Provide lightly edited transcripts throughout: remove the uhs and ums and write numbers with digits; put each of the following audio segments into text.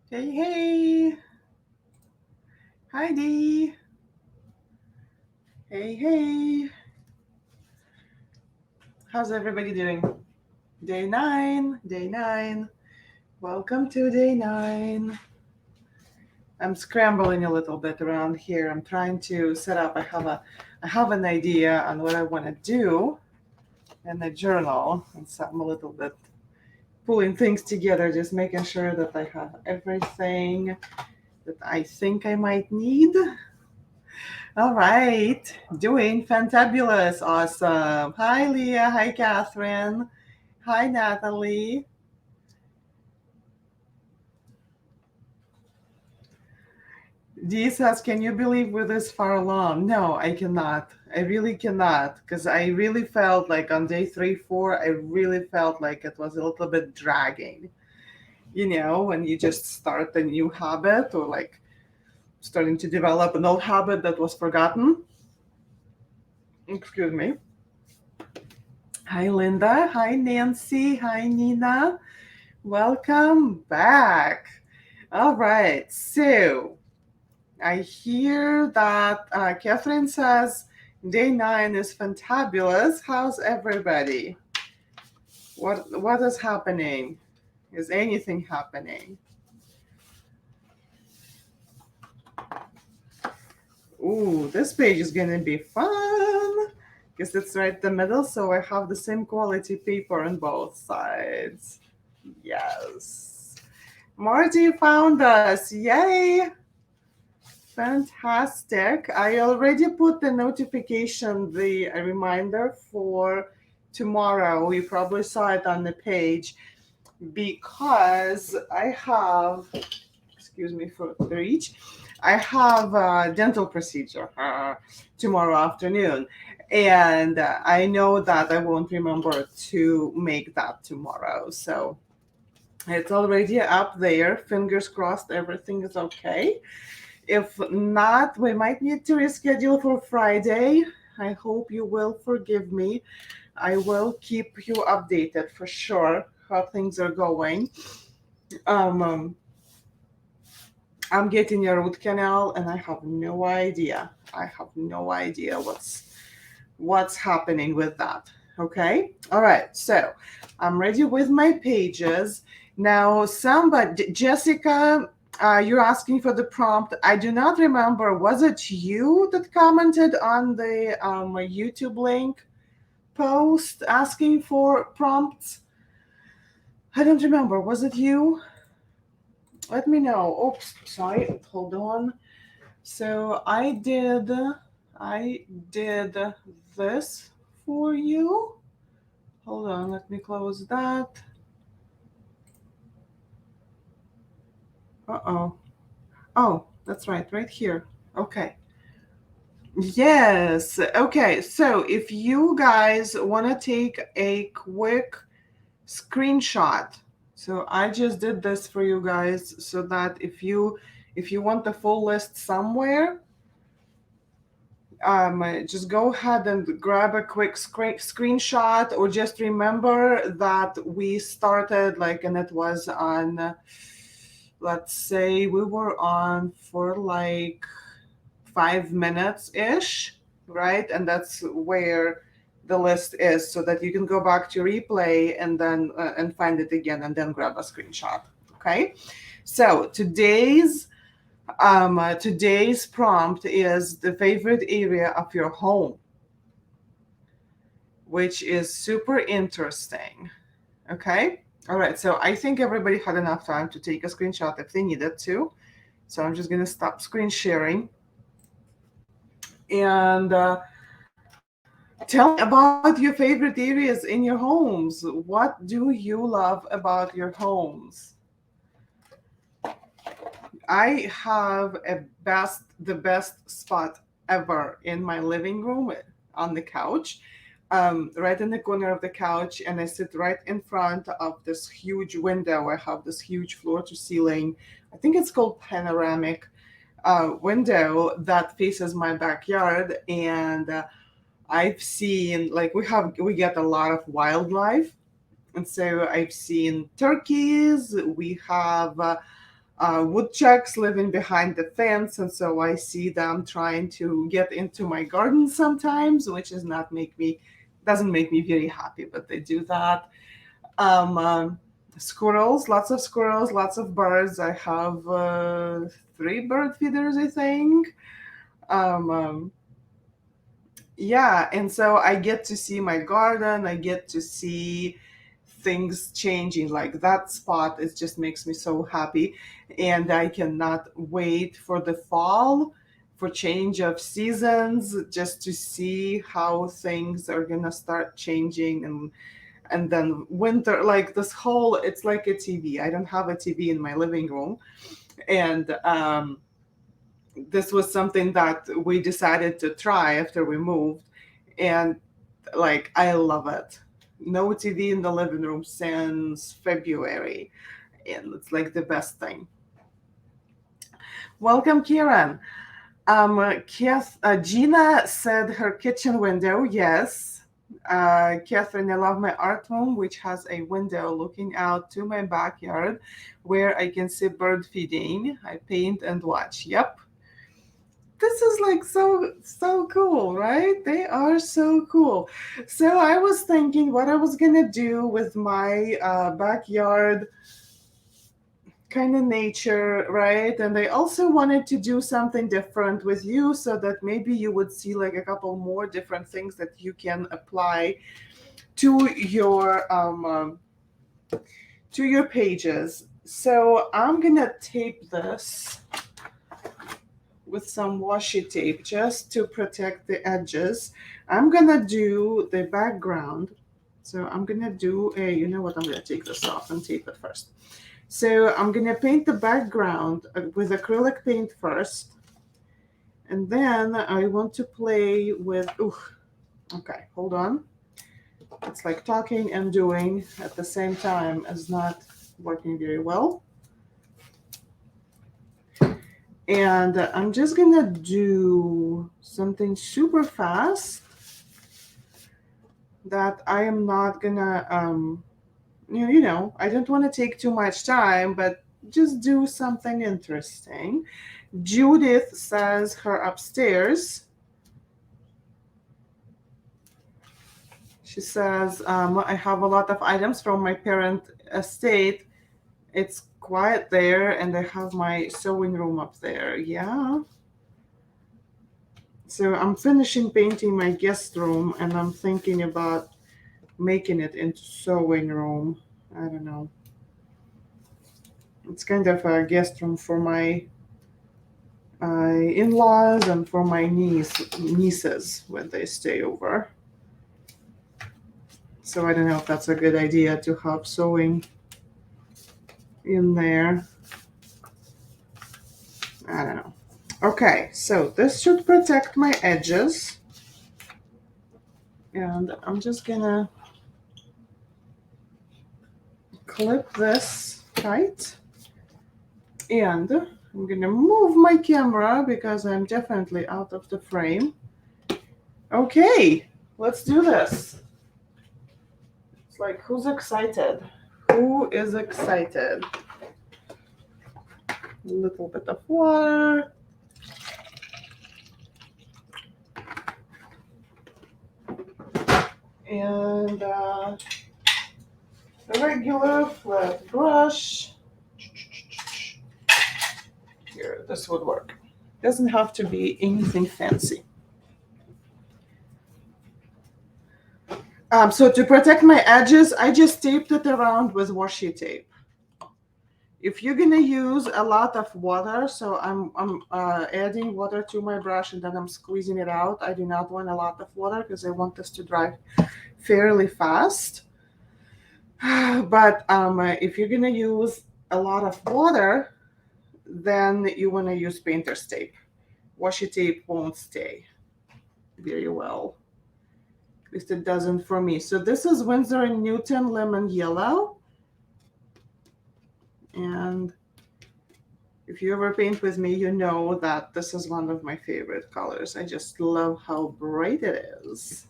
Hey, hey. Heidi. Hey, hey. How's everybody doing? Day 9. Day 9. Welcome to day 9. I'm scrambling a little bit around here. I'm trying to set up. I have an idea on what I want to do in the journal, and so I'm a little bit pulling things together, just making sure that I have everything that I think I might need. All right. Doing fantabulous. Awesome. Hi, Leah. Hi, Catherine. Hi, Natalie. Dee says, can you believe we're this far along? No, I cannot. I really cannot. Because I really felt like on day 3, 4, I really felt like it was a little bit dragging. When you just start a new habit or like starting to develop an old habit that was forgotten. Excuse me. Hi, Linda. Hi, Nancy. Hi, Nina. Welcome back. All right. So I hear that Catherine says day 9 is fantabulous. How's everybody? What is happening? Is anything happening? Ooh, this page is gonna be fun because it's right in the middle, so I have the same quality paper on both sides. Yes. Marty found us. Yay! Fantastic. I already put the notification, the reminder for tomorrow. You probably saw it on the page because I have, excuse me for the reach, I have a dental procedure tomorrow afternoon. And I know that I won't remember to make that tomorrow. So it's already up there. Fingers crossed everything is okay. If not, we might need to reschedule for Friday. I hope you will forgive me. I will keep you updated for sure how things are going. Um, um, I'm getting a root canal, and I have no idea. I have no idea what's happening with that. Okay, all right. So I'm ready with my pages now. Somebody, Jessica, you're asking for the prompt. I do not remember. Was it you that commented on the YouTube link post asking for prompts? I don't remember. Was it you? Let me know. Oops, sorry. Hold on. So I did this for you. Hold on, let me close that. Uh-oh. Oh, that's right here. Okay. Yes. Okay. So if you guys want to take a quick screenshot, so I just did this for you guys so that if you want the full list somewhere, just go ahead and grab a quick screenshot, or just remember that we started like, and it was on, let's say we were on for like 5 minutes ish, right? And that's where the list is, so that you can go back to replay and then and find it again and then grab a screenshot. Okay. So today's prompt is the favorite area of your home, which is super interesting. Okay. All right. So I think everybody had enough time to take a screenshot if they needed to. So I'm just going to stop screen sharing and tell me about your favorite areas in your homes. What do you love about your homes? I have the best spot ever in my living room on the couch, right in the corner of the couch, and I sit right in front of this huge window. I have this huge floor to ceiling, I think it's called panoramic window that faces my backyard, and I've seen like we get a lot of wildlife, and so I've seen turkeys. We have woodchucks living behind the fence, and so I see them trying to get into my garden sometimes, which is not make me doesn't make me very happy, but they do that. Um, um, Squirrels, lots of squirrels, lots of birds. I have three bird feeders, I think. Um, um, yeah, and so I get to see my garden. I get to see things changing. Like that spot, it just makes me so happy, and I cannot wait for the fall, for change of seasons, just to see how things are gonna start changing. And then winter, like this whole, it's like a TV. I don't have a TV in my living room, and this was something that we decided to try after we moved, and like I love it. No TV in the living room since February, and it's like the best thing. Welcome, Kieran. Gina said her kitchen window. Yes. Catherine, I love my art room, which has a window looking out to my backyard where I can see bird feeding. I paint and watch. Yep. This is like so cool, right? They are so cool. So I was thinking what I was gonna do with my backyard kind of nature, right? And I also wanted to do something different with you so that maybe you would see like a couple more different things that you can apply to your pages. So I'm gonna tape this with some washi tape just to protect the edges. I'm gonna do the background. So I'm gonna do you know what, I'm gonna take this off and tape it first. So I'm gonna paint the background with acrylic paint first. And then I want to play with, okay, hold on. It's like talking and doing at the same time is not working very well. And I'm just gonna do something super fast that I am not gonna, I don't want to take too much time, but just do something interesting. Judith says her upstairs. She says, I have a lot of items from my parent estate. It's quiet there, and I have my sewing room up there. Yeah. So I'm finishing painting my guest room, and I'm thinking about making it into sewing room. I don't know. It's kind of a guest room for my in-laws and for my nieces when they stay over. So I don't know if that's a good idea to have sewing in there. I don't know. Okay, so this should protect my edges. And I'm just gonna clip this tight. And I'm gonna move my camera because I'm definitely out of the frame. Okay, let's do this. It's like, who's excited? Who is excited? A little bit of water. And a regular flat brush. Here, this would work. Doesn't have to be anything fancy. So to protect my edges, I just taped it around with washi tape. If you're gonna use a lot of water, so I'm adding water to my brush and then I'm squeezing it out. I do not want a lot of water because I want this to dry fairly fast. But if you're gonna use a lot of water, then you want to use painter's tape. Washi tape won't stay very well. At least it doesn't for me. So this is Winsor & Newton Lemon Yellow. And if you ever paint with me, you know that this is one of my favorite colors. I just love how bright it is.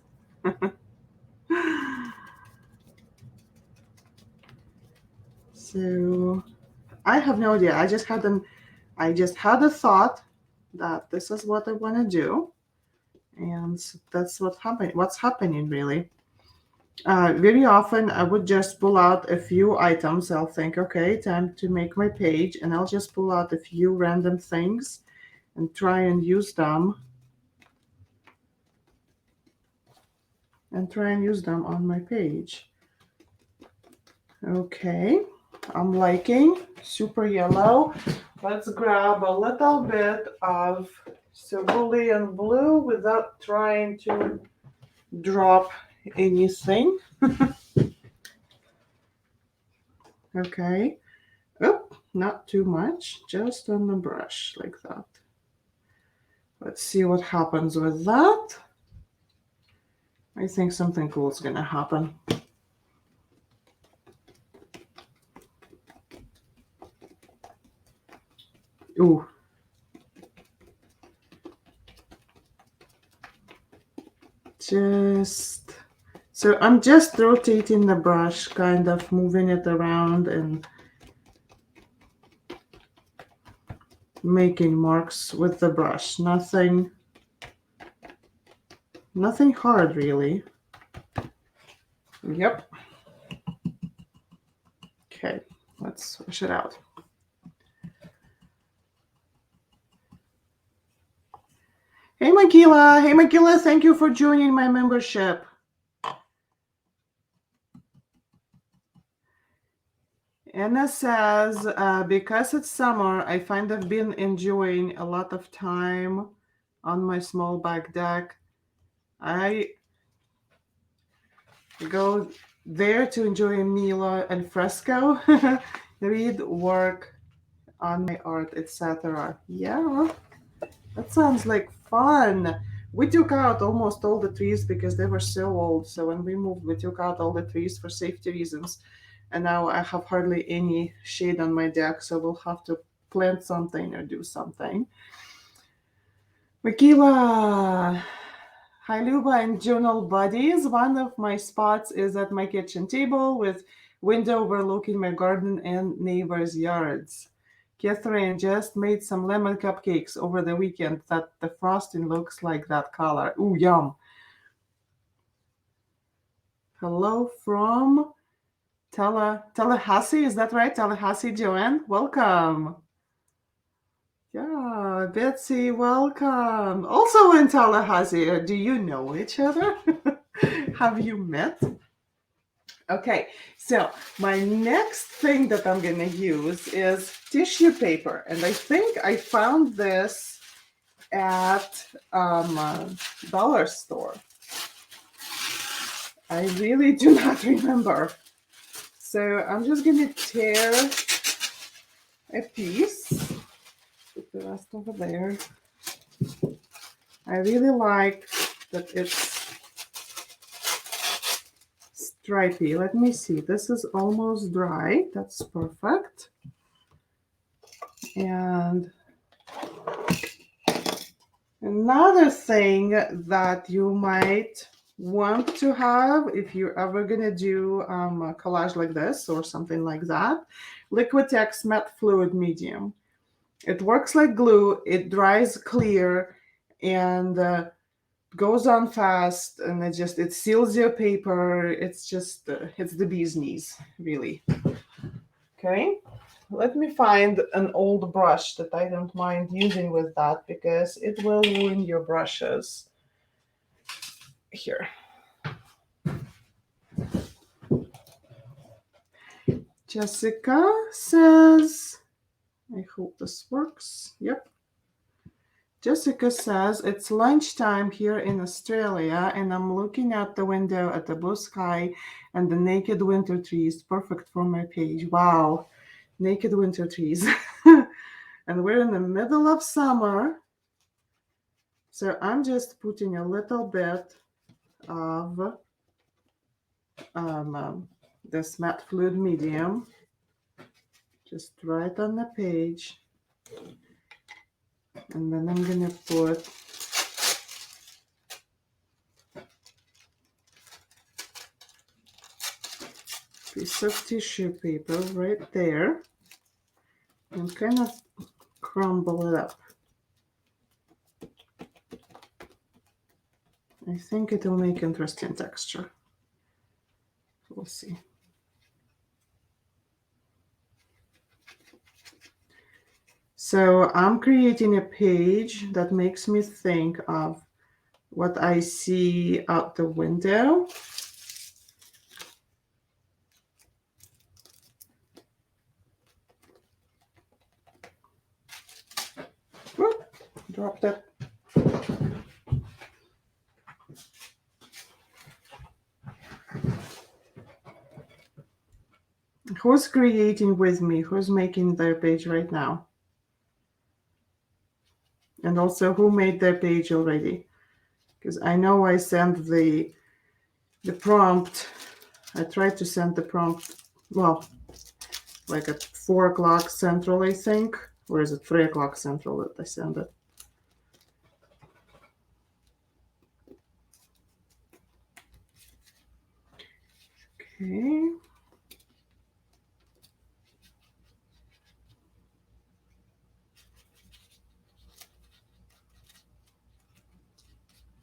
So I have no idea. I just had a thought that this is what I want to do, and that's what's happening really. Very often I would just pull out a few items. I'll think, okay, time to make my page, and I'll just pull out a few random things and try and use them on my page. Okay, I'm liking super yellow. Let's grab a little bit of cerulean blue without trying to drop anything. Okay. Oh, not too much, just on the brush like that. Let's see what happens with that. I think something cool is gonna happen. Ooh. So I'm just rotating the brush, kind of moving it around and making marks with the brush. Nothing hard really. Yep. Okay, let's switch it out. Hey Makila, thank you for joining my membership. Anna says, because it's summer, I find I've been enjoying a lot of time on my small back deck. I go there to enjoy a meal and fresco, read, work on my art, etc. Yeah, that sounds like fun. We took out almost all the trees because they were so old. So when we moved, we took out all the trees for safety reasons. And now I have hardly any shade on my deck, so we'll have to plant something or do something. Makila, hi Luba and Journal Buddies. One of my spots is at my kitchen table with window overlooking my garden and neighbors' yards. Catherine just made some lemon cupcakes over the weekend that the frosting looks like that color. Ooh, yum. Hello from Tallahassee. Is that right? Tallahassee, Joanne? Welcome. Yeah, Betsy, welcome. Also in Tallahassee. Do you know each other? Have you met? Okay, so my next thing that I'm going to use is tissue paper. And I think I found this at a dollar store. I really do not remember. So I'm just going to tear a piece. Put the rest over there. I really like that it's stripy. Let me see. This is almost dry. That's perfect. And another thing that you might want to have if you're ever going to do a collage like this or something like that, Liquitex Matte Fluid Medium. It works like glue. It dries clear and goes on fast, and it seals your paper. It's just it's the bee's knees, really. Okay, let me find an old brush that I don't mind using with that because it will ruin your brushes. Here. Jessica says, I hope this works. Yep. Jessica says, it's lunchtime here in Australia, and I'm looking out the window at the blue sky and the naked winter trees. Perfect for my page. Wow, naked winter trees. And we're in the middle of summer. So I'm just putting a little bit of this matte fluid medium just right on the page. And then I'm going to put piece of tissue paper right there. and kind of crumble it up. I think it will make interesting texture. We'll see. So I'm creating a page that makes me think of what I see out the window. Whoop, dropped it. Who's creating with me? Who's making their page right now? And also, who made their page already? Because I know I sent the prompt. I tried to send the prompt, well, like at 4 o'clock Central, I think. Or is it 3 o'clock Central that I sent it? Okay.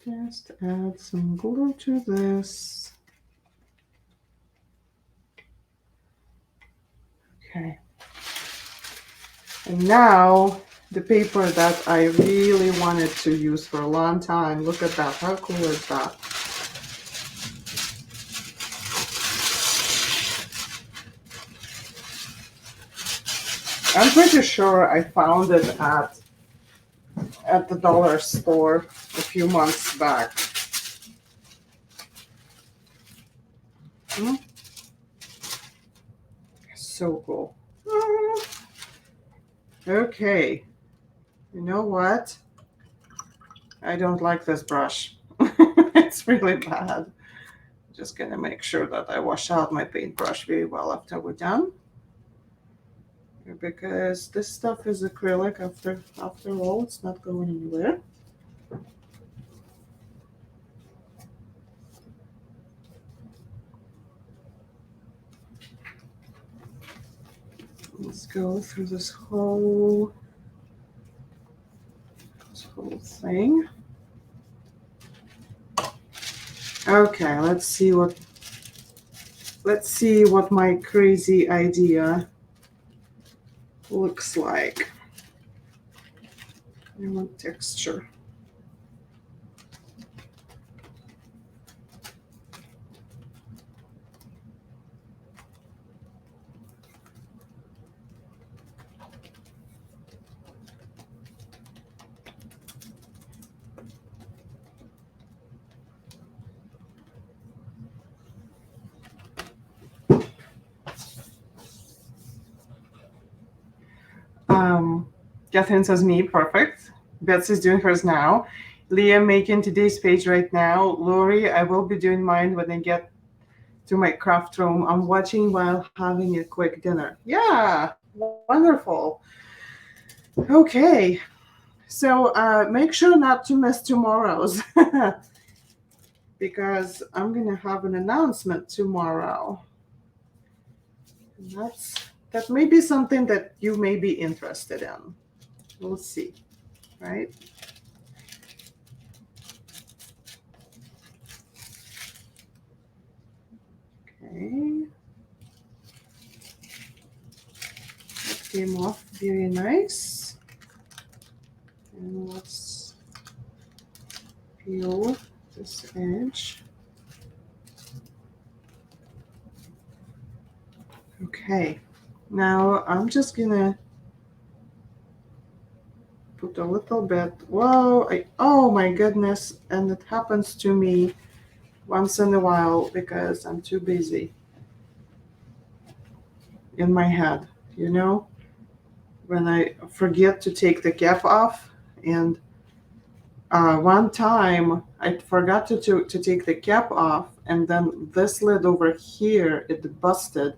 Just add some glue to this. Okay. And now the paper that I really wanted to use for a long time. Look at that. How cool is that? I'm pretty sure I found it at the dollar store a few months back. So cool. Okay. You know what? I don't like this brush. It's really bad. Just gonna make sure that I wash out my paintbrush very well after we're done. Because this stuff is acrylic after all, it's not going anywhere. Let's go through this whole thing. Okay, let's see what my crazy idea looks like. I want texture. Catherine says me, perfect. Betsy's doing hers now. Leah making today's page right now. Lori, I will be doing mine when I get to my craft room. I'm watching while having a quick dinner. Yeah, wonderful. Okay, so make sure not to miss tomorrow's because I'm gonna have an announcement tomorrow. That may be something that you may be interested in. We'll see, right? Okay. That came off very nice. And let's peel this edge. Okay. Now I'm just gonna put a little bit. Whoa! Oh my goodness! And it happens to me once in a while because I'm too busy in my head, you know, when I forget to take the cap off. And one time I forgot to take the cap off, and then this lid over here, it busted,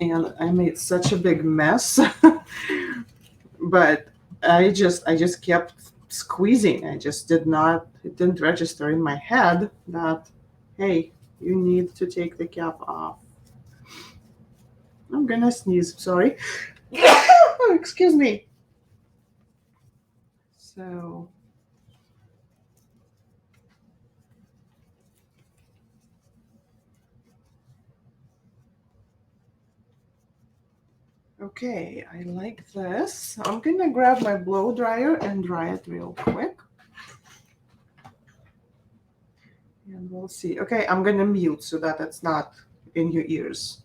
and I made such a big mess. But I just kept squeezing. I just it didn't register in my head that, hey, you need to take the cap off. I'm gonna sneeze, sorry. Oh, excuse me. So, okay, I like this. I'm gonna grab my blow dryer and dry it real quick. And we'll see. Okay, I'm gonna mute so that it's not in your ears.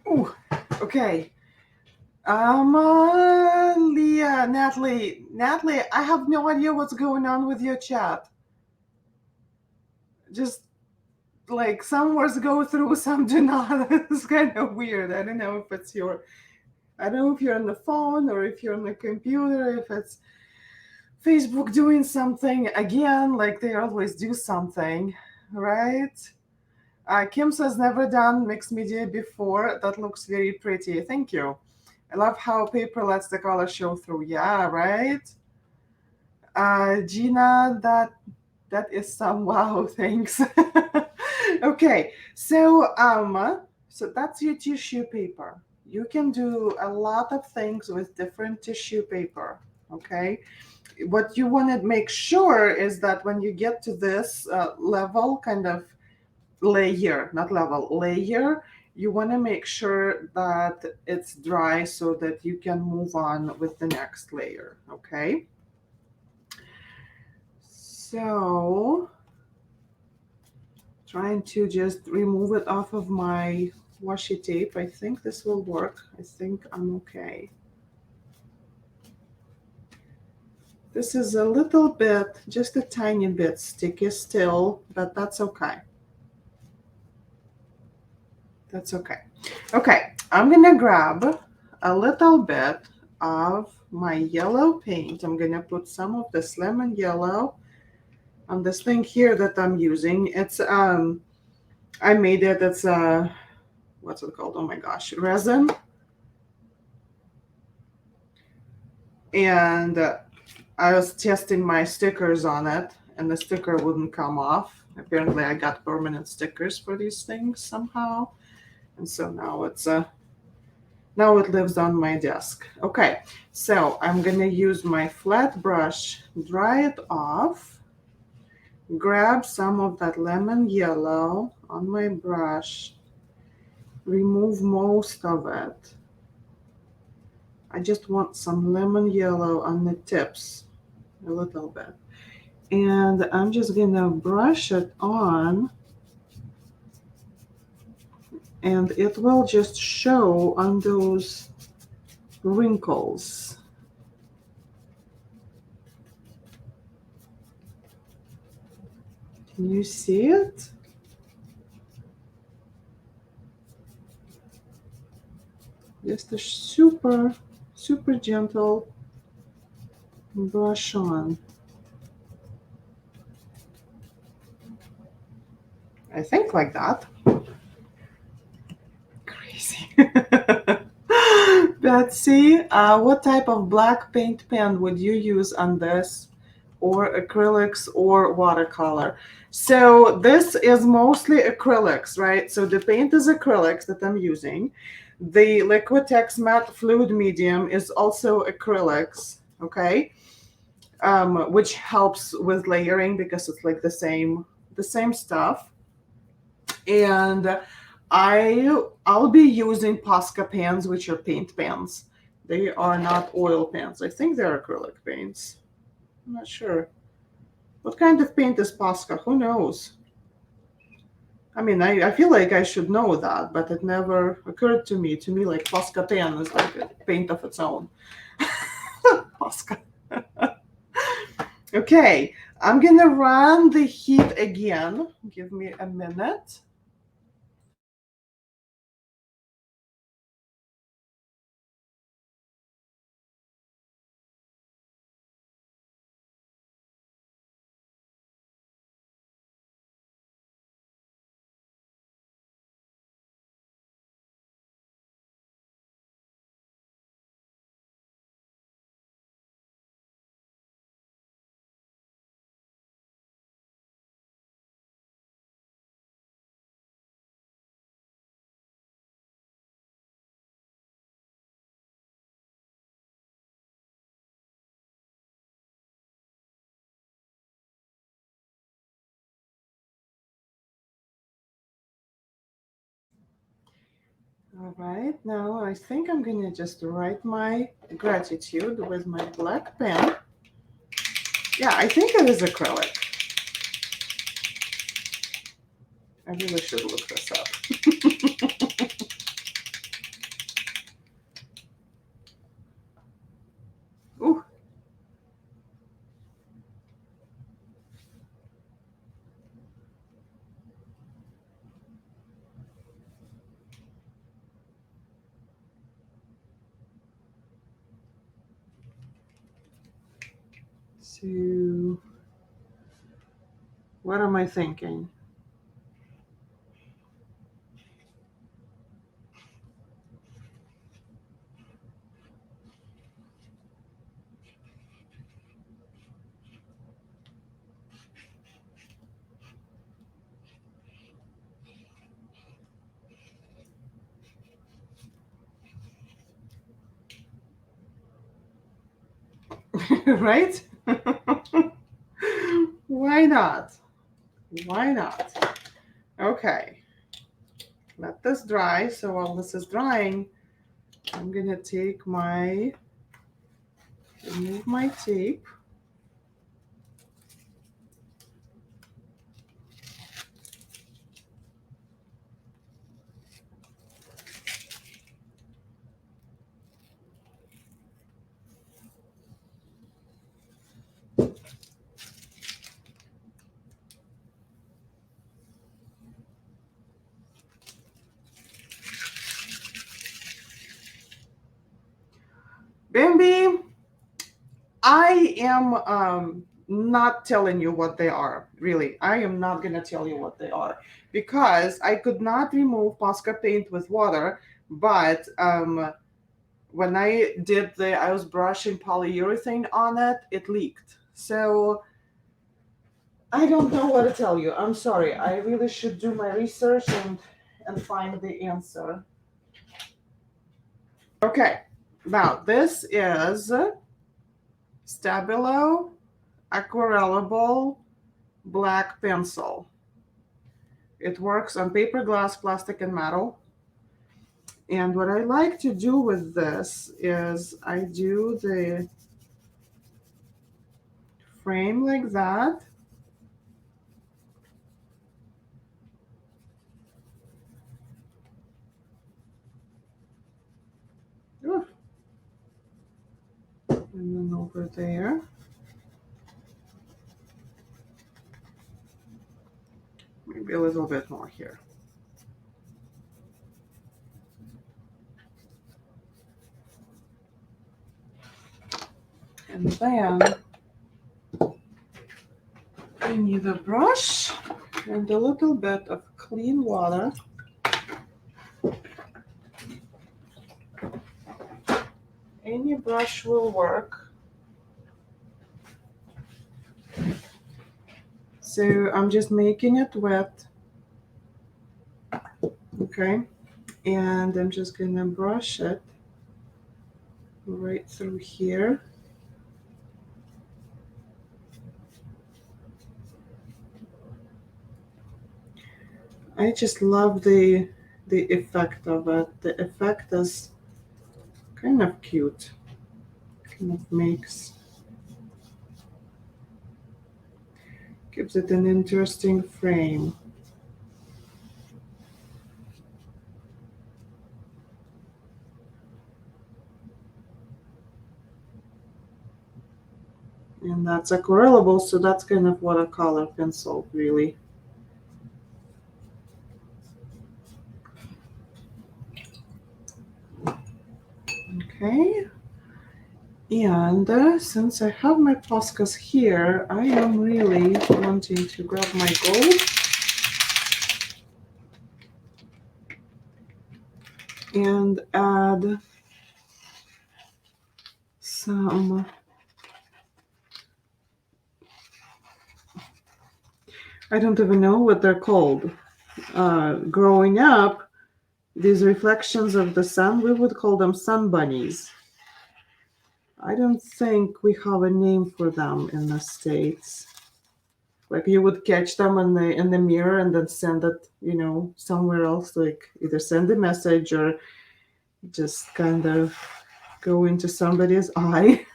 Ooh, okay. Leah, Natalie, I have no idea what's going on with your chat. Just like some words go through, some do not. It's kind of weird. I don't know if it's your, I don't know if you're on the phone or if you're on the computer, if it's Facebook doing something again, like they always do something, right? Kim says, never done mixed media before. That looks very pretty. Thank you. I love how paper lets the color show through. Yeah, right? Gina, that is some wow, thanks. Okay, so that's your tissue paper. You can do a lot of things with different tissue paper. Okay, what you want to make sure is that when you get to this level, kind of layer, not level, layer, you want to make sure that it's dry so that you can move on with the next layer. Okay, so trying to just remove it off of my washi tape. I think this will work. I think I'm okay. This is a little bit, just a tiny bit sticky still, but that's okay. That's okay. Okay, I'm gonna grab a little bit of my yellow paint. I'm gonna put some of this lemon yellow on this thing here that I'm using. It's I made it. It's what's it called? Oh my gosh, resin. And I was testing my stickers on it, and the sticker wouldn't come off. Apparently, I got permanent stickers for these things somehow, and so now it lives on my desk. Okay, so I'm gonna use my flat brush, dry it off grab some of that lemon yellow on my brush, remove most of it. I just want some lemon yellow on the tips, a little bit. And I'm just gonna brush it on, and it will just show on those wrinkles. Can you see it? Just a super, super gentle brush on. I think like that. Crazy. Betsy, what type of black paint pen would you use on this, or acrylics or watercolor? So this is mostly acrylics, right? So the paint is acrylics that I'm using. The Liquitex matte fluid medium is also acrylics, okay? Which helps with layering because it's like the same stuff. And I'll be using Posca pans, which are paint pans. They are not oil pans. I think they're acrylic paints. I'm not sure. What kind of paint is Posca? Who knows? I mean, I feel like I should know that, but it never occurred to me. To me, like Posca pan is like a paint of its own. Posca. Okay, I'm gonna run the heat again. Give me a minute. All right, now I think I'm gonna just write my gratitude with my black pen. Yeah, I think it is acrylic. I really should look this up. Ooh, so what am I thinking? Right? Why not? Why not? Okay, let this dry. So while this is drying, I'm gonna remove my tape. Bambi, I am not telling you what they are. Really, I am not gonna tell you what they are because I could not remove Posca paint with water. But when I was brushing polyurethane on it, it leaked. So I don't know what to tell you. I'm sorry. I really should do my research and find the answer. Okay, now this is Stabilo Aquarellable black pencil. It works on paper, glass, plastic, and metal. And what I like to do with this is I do the frame like that. Oof. And then over there. Maybe a little bit more here. And then I need a brush and a little bit of clean water. Any brush will work. So I'm just making it wet. Okay. And I'm just gonna brush it right through here. I just love the effect of it. The effect is kind of cute. Kind of gives it an interesting frame. And that's aquarellable, so that's kind of watercolor pencil, really. Okay. And since I have my Poscas here, I am really wanting to grab my gold and add some I don't even know what they're called. Growing up, these reflections of the sun, we would call them sun bunnies. I don't think we have a name for them in the States. Like you would catch them in the mirror and then send it, somewhere else, like either send a message or just kind of go into somebody's eye.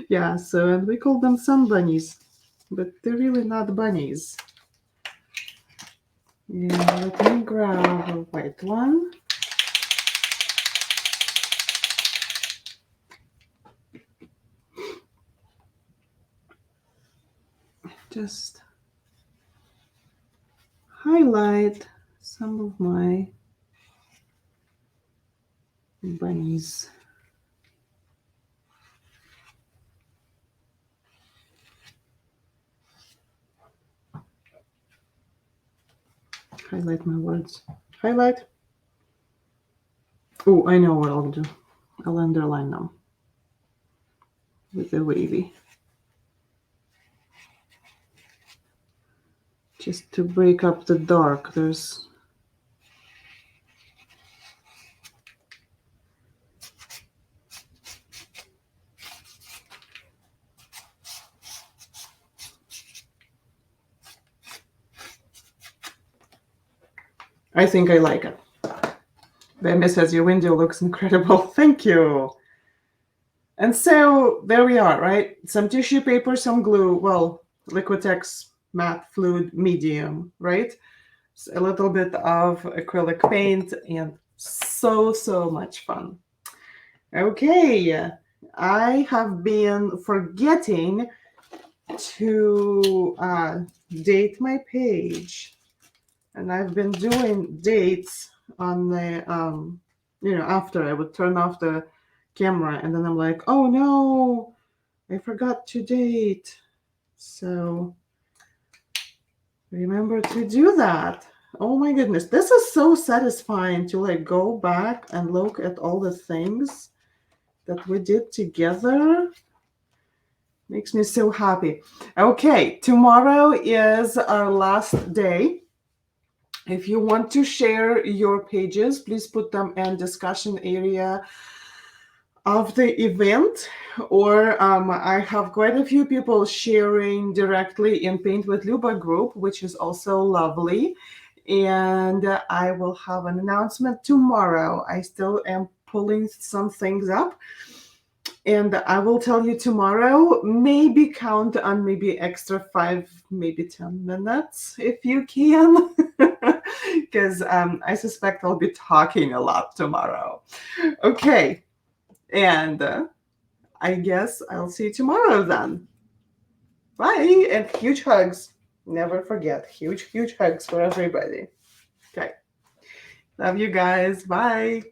Yeah, so and we call them sun bunnies, but they're really not bunnies. Yeah, let me grab a white one. Just highlight some of my bunnies. Highlight my words. Highlight. Oh, I know what I'll do. I'll underline them with the wavy. Just to break up the dark. There's I think I like it. Bambi says your window looks incredible. Thank you. And so there we are, right? Some tissue paper, some glue. Well, Liquitex matte fluid medium, right? So a little bit of acrylic paint and so much fun. Okay, I have been forgetting to date my page. And I've been doing dates on the, after I would turn off the camera and then I'm like, oh no, I forgot to date. So remember to do that. Oh my goodness, this is so satisfying to like go back and look at all the things that we did together. Makes me so happy. Okay, tomorrow is our last day. If you want to share your pages, please put them in discussion area of the event, or I have quite a few people sharing directly in Paint with Luba group, which is also lovely. And I will have an announcement tomorrow. I still am pulling some things up, and I will tell you tomorrow. Maybe count on maybe extra 5, maybe 10 minutes if you can, because I suspect I'll be talking a lot tomorrow. Okay, and I guess I'll see you tomorrow then. Bye, and huge hugs. Never forget, huge, huge hugs for everybody. Okay. Love you guys. Bye.